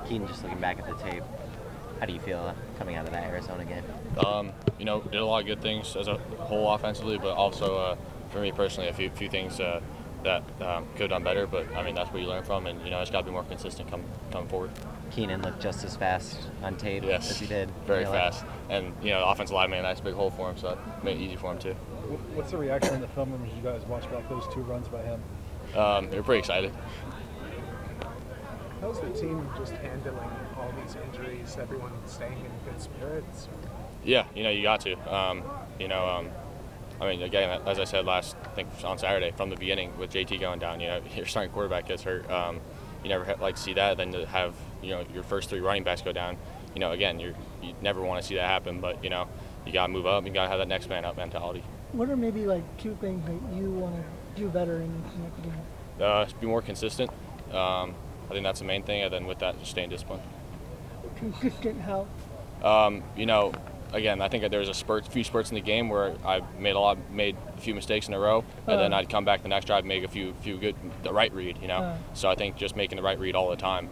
Kedon, just looking back at the tape, how do you feel coming out of that Arizona game? Did a lot of good things as a whole offensively, but also for me personally, a few things that could have done better. But I mean, that's what you learn from, and it's got to be more consistent coming forward. Keenan looked just as fast on tape Yes, as he did. very fast, and the offensive line made a nice big hole for him, so that made it easy for him too. What's the reaction in the film room as you guys watch about those 2 runs by him? They were pretty excited. How's the team just handling all these injuries? Everyone staying in good spirits? Yeah, you got to. I mean, again, as I said I think on Saturday, from the beginning with JT going down, your starting quarterback gets hurt. You never like to see that. Then to have your first 3 running backs go down, again, you never want to see that happen. But you got to move up. You got to have that next man up mentality. What are maybe like 2 things that you want to do better in the next game? Be more consistent. I think that's the main thing, and then with that, just staying disciplined. Consistent how? Again, I think that there was a few spurts in the game where I made a few mistakes in a row, and then I'd come back the next drive, make a few good, the right read, So I think just making the right read all the time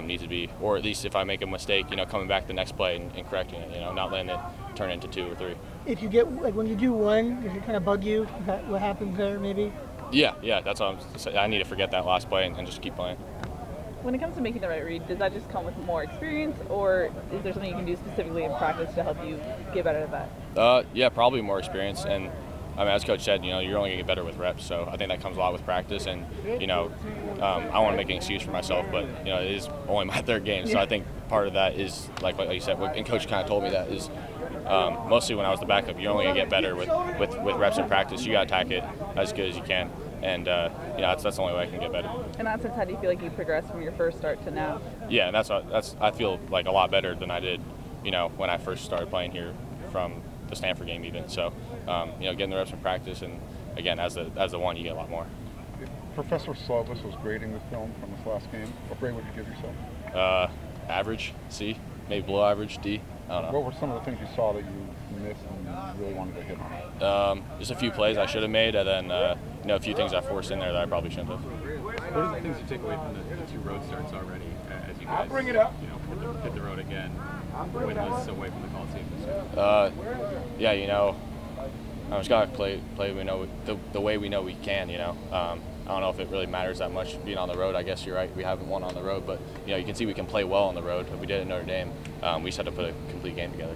needs to be, or at least if I make a mistake, coming back the next play and correcting it, not letting it turn into 2 or 3. If you get, like when you do one, does it kind of bug you? Is that what happens there maybe? Yeah, that's what I'm saying. I need to forget that last play and just keep playing. When it comes to making the right read, does that just come with more experience, or is there something you can do specifically in practice to help you get better at that? Yeah, probably more experience. And I mean, as Coach said, you're only going to get better with reps. So I think that comes a lot with practice. And I don't want to make an excuse for myself, but it is only my 3rd game. So I think part of that is like you said, and Coach kind of told me that is mostly when I was the backup, you're only going to get better with reps in practice. You got to attack it as good as you can. And that's the only way I can get better. In that sense, how do you feel like you progressed from your first start to now? Yeah, and I feel like a lot better than I did, when I first started playing here from the Stanford game even. So, getting the reps in practice, and again, as the one, you get a lot more. Professor Slovis was grading the film from this last game. What grade would you give yourself? Average, C, maybe below average, D. I don't know. What were some of the things you saw that you missed and you really wanted to hit on? Just a few plays I should have made, and then a few things I forced in there that I probably shouldn't have. What are the things you take away from the 2 road starts already as you guys hit the road again, winless away from the Coliseum? I just gotta play we know the way we know we can. I don't know if it really matters that much being on the road. I guess you're right. We haven't won on the road, but you can see we can play well on the road. We did at Notre Dame. We just had to put a complete game together.